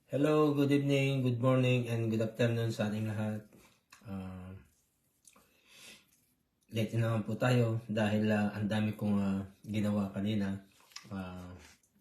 Hello, good evening, good morning, and good afternoon sa ating lahat. Late na naman po tayo dahil ang dami kong ginawa kanina.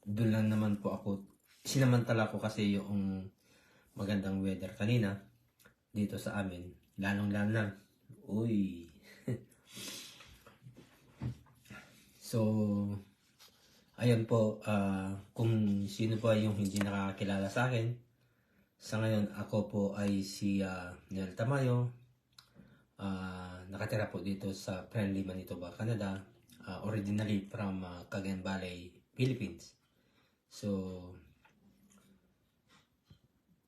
Doon lang naman po ako, sinamantala ko kasi yung magandang weather kanina dito sa amin. Lalong-lalo na. Uy! So, ayun po, kung sino pa yung hindi nakakilala sa akin, sa ngayon ako po ay si Nel Tamayo. Nakatira po dito sa friendly Manitoba, Canada. Originally from Cagayan Valley, Philippines. So,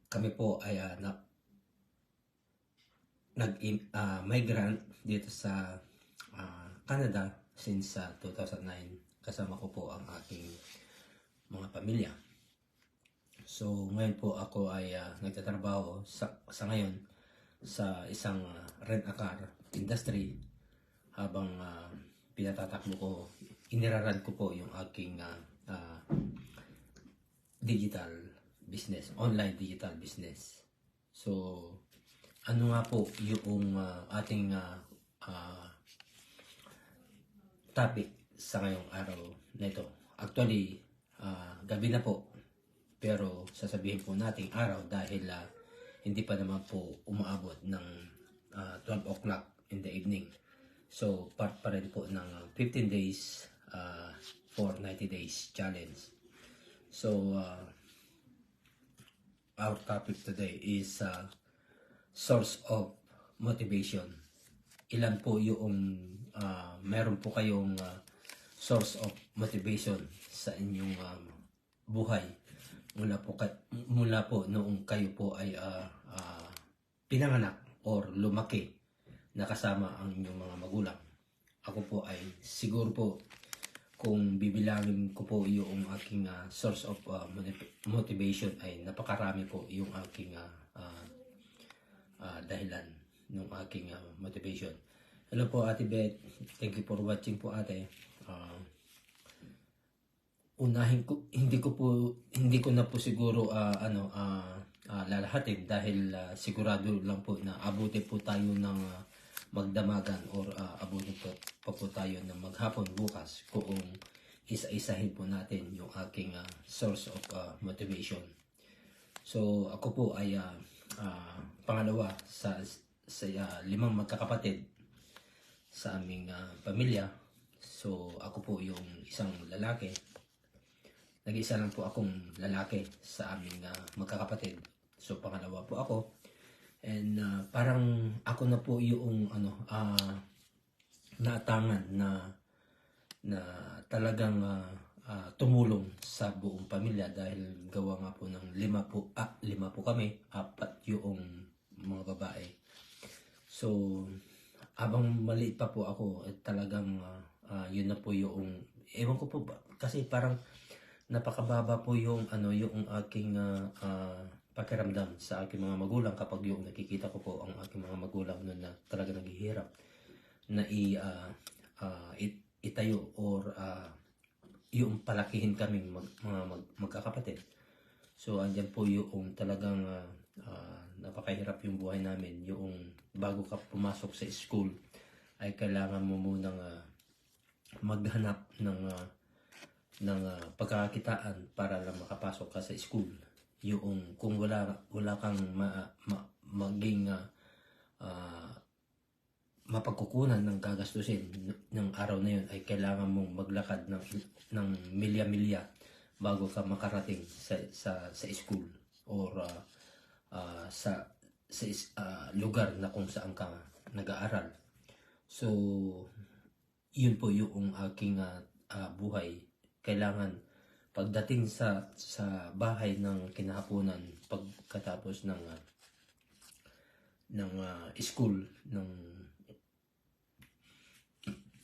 kami po ay nag-migrant dito sa Canada since 2009. Kasama ko po ang aking mga pamilya. So, ngayon po ako ay nagtatrabaho sa ngayon sa isang rent-a-car industry habang pinatatakbo ko, inirarad ko po yung aking digital business, online digital business. So, ano nga po yung ating topic sa ngayong araw na ito? Actually, gabi na po, pero sasabihin po nating araw dahil hindi pa naman po umaabot ng 12 o'clock in the evening. So, part pa rin po ng 15 days for 90 days challenge. So, our topic today is source of motivation. Ilan po yung meron po kayong source of motivation sa inyong buhay mula po noong kayo po ay pinanganak or lumaki na kasama ang inyong mga magulang. Ako po ay siguro po kung bibilangin ko po yung aking source of motivation ay napakarami po yung aking dahilan ng aking motivation. Hello po Ate Beth, thank you for watching po ate. Unahin ko hindi ko na po siguro lalahatin dahil sigurado lang po na abutin po tayo ng magdamagan or abutin pa po tayo ng maghapon bukas kung isa-isahin po natin yung aking source of motivation. So ako po ay pangalawa sa 5 magkakapatid sa aming pamilya. So ako po yung isang lalaki. Nag-isa lang po akong lalaki sa aming magkakapatid. So pangalawa po ako. And parang ako na po yung naatangan na talagang tumulong sa buong pamilya dahil gawa nga po ng 5 po kami, 4 yung mga babae. So habang maliit pa po ako, talagang yun na po yung ewan ko po ba, kasi parang napakababa po yung aking pakiramdam sa aking mga magulang kapag yung nakikita ko po ang aking mga magulang noon na talaga naghihirap na itayo or yung palakihin kaming mga magkakapatid. So andyan po yung talagang napakahirap yung buhay namin. Yung bago ka pumasok sa school ay kailangan mo munang maghanap ng pagkakakitaan para lang makapasok ka sa school. Yung kung wala kang maging mapagkukunan ng gagastusin ng araw na yun ay kailangan mong maglakad ng milya-milya bago ka makarating sa school or sa lugar na kung saan ka nag-aaral. So yun po yung aking buhay. Kailangan pagdating sa bahay ng kinahaponan pagkatapos ng school ng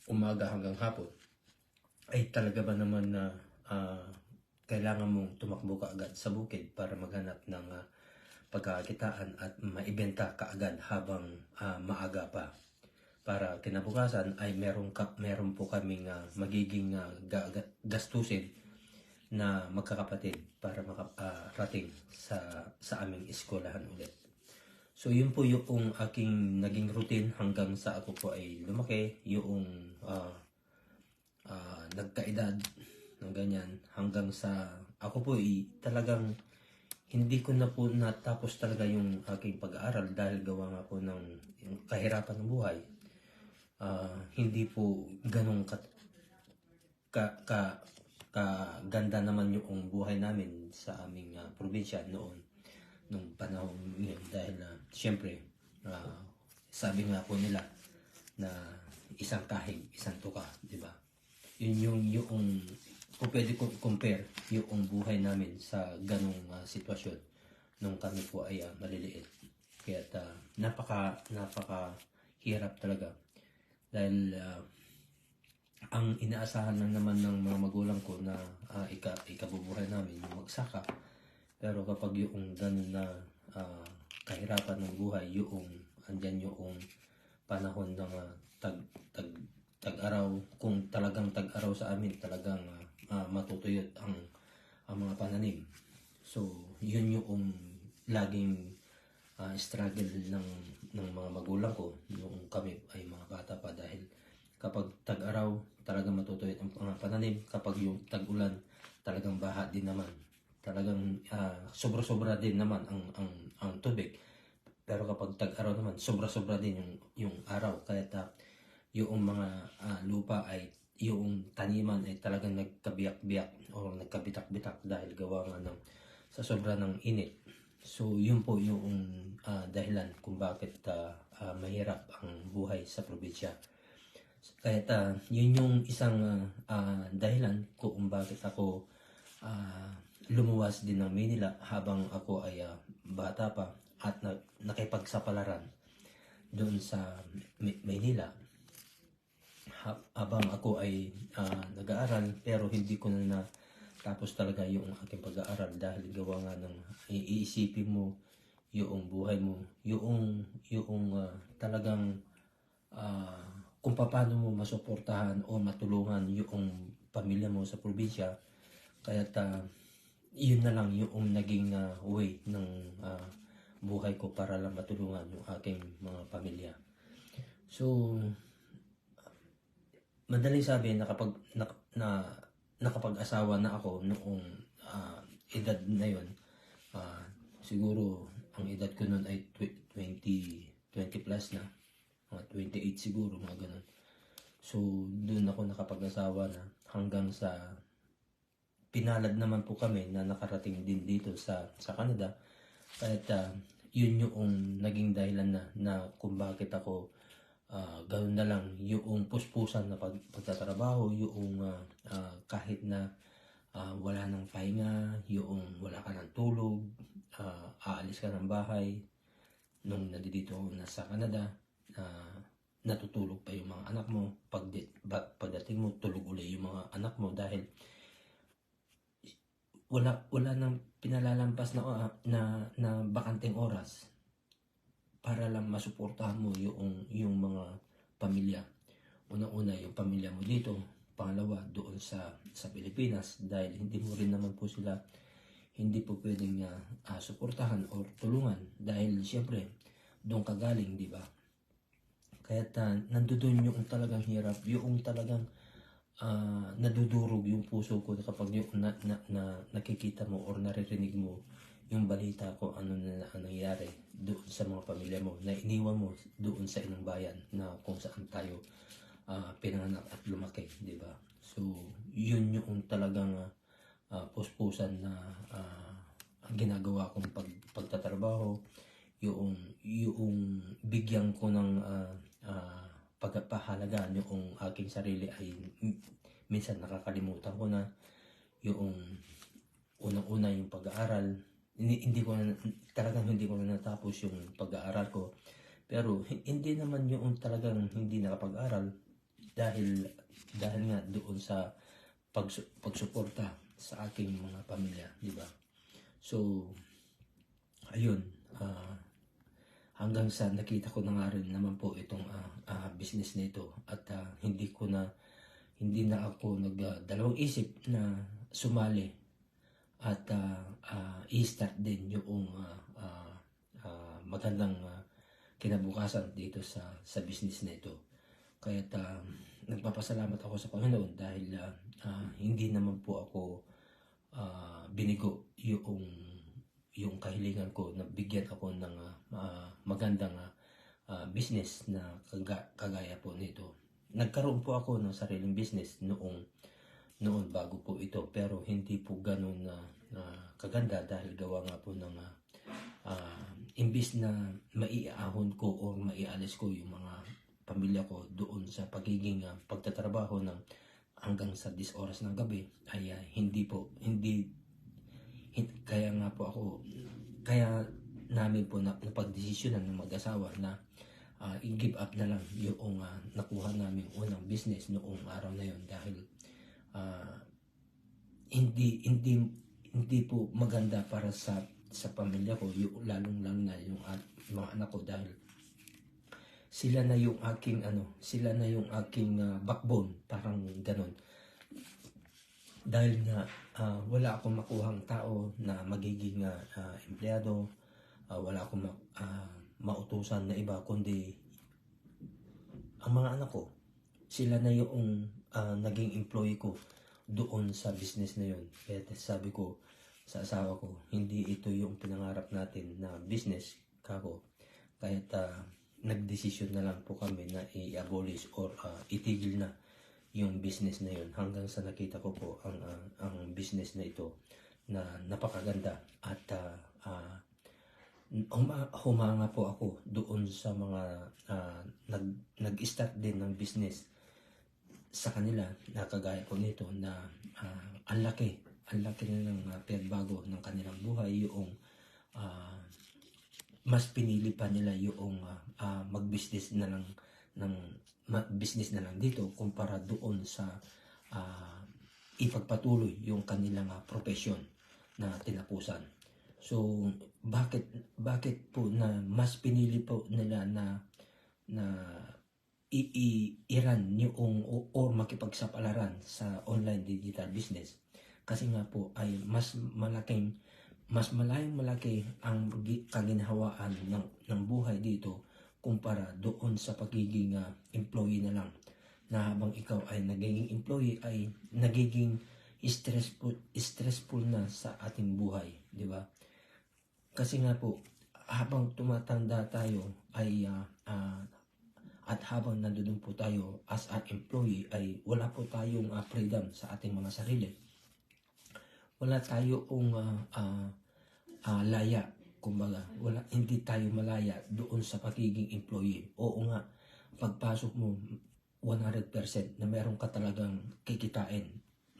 umaga hanggang hapon ay talaga ba naman na kailangan mong tumakbo ka agad sa bukid para maghanap ng pagkakitaan at maibenta kaagad habang maaga pa, para kinabukasan ay meron po kaming magiging gastusin na magkakapatid para makarating sa aming eskwelahan ulit. So yun po yung aking naging routine hanggang sa ako po ay lumaki, yung nagkaedad ng ganyan, hanggang sa ako po ay talagang hindi ko na po natapos talaga yung aking pag-aaral dahil gawa nga po ng yung kahirapan ng buhay. Hindi po ganong kaganda naman yung buhay namin sa aming probinsya noon nung panahon yun dahil siyempre sabi nga po nila na isang kahig, isang tuka, di ba? Yun yung kung pwede ko compare yung buhay namin sa ganong sitwasyon nung kami po ay maliliit. Kaya napaka hirap talaga dahil ang inaasahan lang naman ng mga magulang ko na ikabubuhay namin yung magsaka. Pero kapag yung ganun na kahirapan ng buhay, yung andyan yung panahon ng tag-araw, kung talagang tag-araw sa amin, talagang matutuyot ang mga pananim. So, yun yung laging struggle ng mga magulang ko noong kami ay mga bata pa dahil kapag tag-araw, talagang matutuyot ang mga pananim. Kapag yung tag-ulan, talagang baha din naman. Talagang sobra-sobra din naman ang tubig. Pero kapag tag-araw naman, sobra-sobra din yung araw. Kaya yung mga lupa ay, yung taniman ay talagang nagkabiyak-biyak o nagkabitak-bitak dahil gawa nga sa sobra ng init. So yun po yung dahilan kung bakit mahirap ang buhay sa probinsya. Kaya yun yung isang dahilan kung bakit ako lumuwas din ng Manila habang ako ay bata pa at nakipagsapalaran doon sa Manila. Habang ako ay nag-aaral pero hindi ko na tapos talaga yung aking pag-aaral dahil gawa nga ng iisipin mo yung buhay mo, yung talagang kung paano mo masuportahan o matulungan yung pamilya mo sa probinsya. Kaya yun na lang yung naging way ng buhay ko para lang matulungan yung aking mga pamilya. So, madaling sabihin na kapag nakapag-asawa na ako noong edad na yun, siguro ang edad ko noon ay 20 plus na, mga 28 siguro, mga ganun. So, doon ako nakapag-asawa na hanggang sa pinalad naman po kami na nakarating din dito sa Canada. Kaya yun yung naging dahilan na kung bakit ako ganoon na lang yung puspusan na pagtatrabaho, yung kahit na wala nang pahinga, yung wala ka ng tulog, aalis ka ng bahay. Nung nandito ako na sa Canada, natutulog pa yung mga anak mo. Pagdating mo, tulog uli yung mga anak mo dahil wala nang pinalalampas na bakanteng oras para lang masuportahan mo yung mga pamilya. Unang-una yung pamilya mo dito, pangalawa doon sa Pilipinas dahil hindi mo rin naman po sila hindi po pwedeng suportahan o tulungan dahil siyempre doon ka galing, di ba? Kaya nandoon yung talagang hirap, yung talagang nadudurog yung puso ko kapag yung nakikita mo or naririnig mo yung balita ko ano na nangyari doon sa mga pamilya mo na iniwan mo doon sa inong bayan na kung saan tayo pinanganak at lumaki, di ba? So yun yung talagang puspusan na ginagawa kong pagtatrabaho, yung bigyan ko ng pagpahalagaan yung aking sarili ay minsan nakakalimutan ko na yung unang-una yung pag-aaral. Hindi ko na natapos yung pag-aaral ko. Pero hindi naman yung talagang hindi nakapag-aral dahil nga doon sa pagsuporta sa aking mga pamilya, di ba? So ayun, hanggang sa nakita ko na nga rin naman po itong business nito at hindi na ako nagdalawang isip na sumali at i-start din yung magandang kinabukasan dito sa business na ito. Kaya nagpapasalamat ako sa Panginoon dahil hindi naman po ako binigo yung kahilingan ko na bigyan ako ng magandang business na kagaya po nito. Nagkaroon po ako ng sariling business noon bago po ito, pero hindi po ganun kaganda dahil gawa nga po ng imbis na maiahon ko o maialis ko yung mga pamilya ko doon sa pagiging pagtatrabaho ng hanggang sa 10 oras ng gabi ay hindi kaya nga po ako kaya namin po napagdesisyonan ng mag-asawa na i-give up na lang yung nakuha namin unang business noong araw na yon dahil hindi po maganda para sa pamilya ko, lalong na yung mga anak ko dahil sila na yung aking backbone, parang ganon. Dahil nga wala akong makuhang tao na magiging empleyado, wala akong mautusan na iba kundi ang mga anak ko. Sila na yung naging employee ko doon sa business na yun. Kaya sabi ko sa asawa ko, hindi ito yung pinangarap natin na business kako. Kaya nagdesisyon na lang po kami na i-abolish or itigil na yung business na yun hanggang sa nakita ko po ang business na ito na napakaganda at humanga po ako doon sa mga nag-start din ng business sa kanila na kagaya po nito na ang laki na ng pinagbago ng kanilang buhay yung mas pinili pa nila yung mag-business na lang business na lang dito kumpara doon sa ipagpatuloy yung kanilang profesyon na tinapusan. So bakit po na mas pinili po nila na i-run yung or makipagsapalaran sa online digital business? Kasi nga po ay mas malaki ang kaginhawaan ng buhay dito kumpara doon sa pagiging employee na lang, na habang ikaw ay nagiging employee ay nagiging stressful na sa ating buhay, di ba? Kasi nga po habang tumatanda tayo ay at habang nandoon po tayo as an employee ay wala po tayong freedom sa ating mga sarili. Wala tayong laya, kumbaga, hindi tayo malaya doon sa pagiging employee. Oo nga, pagpasok mo 100% na meron ka talagang kikitain,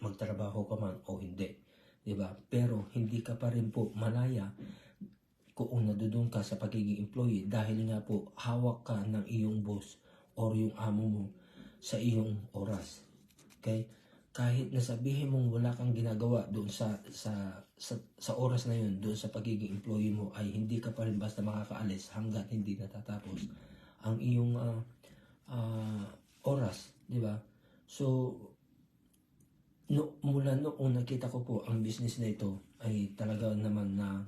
magtrabaho ka man o hindi, di ba? Pero hindi ka pa rin po malaya kung nandoon ka sa pagiging employee dahil nga po hawak ka ng iyong boss or yung amo mo sa iyong oras. Okay? Kahit nasabihin mong wala kang ginagawa doon sa oras na yun, doon sa pagiging employee mo, ay hindi ka pa rin basta makakaalis hanggat hindi natatapos ang iyong oras, di ba? So mula noong nakita ko po ang business na ito ay talaga naman na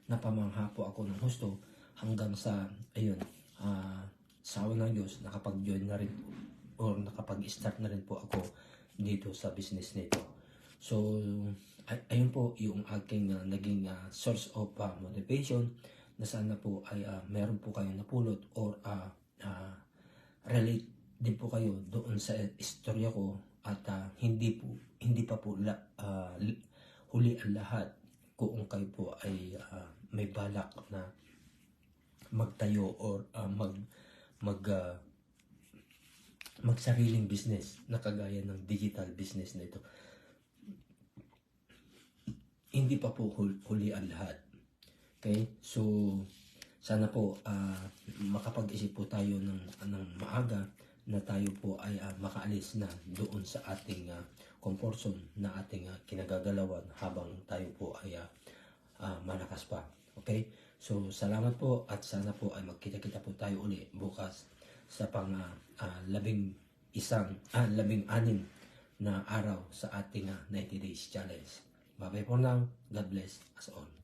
napamangha po ako ng husto hanggang sa sa awa ng Diyos nakapag-join na rin or nakapag-start na rin po ako dito sa business nito. So, ayun po yung aking naging source of motivation na sana po ay meron po kayong napulot or relate din po kayo doon sa istorya ko at hindi pa po huli ang lahat kung kayo po ay may balak na magtayo or magsariling business na kagaya ng digital business na ito. Hindi pa po huli ang lahat. Okay? So, sana po makapag-isip po tayo ng maaga na tayo po ay makaalis na doon sa ating comfort zone na ating kinagagalawan habang tayo po ay malakas pa. Okay? So, salamat po at sana po ay magkita-kita po tayo uli bukas sa pang 16 na araw sa ating 90 Days Challenge. Bye-bye for now. God bless us all.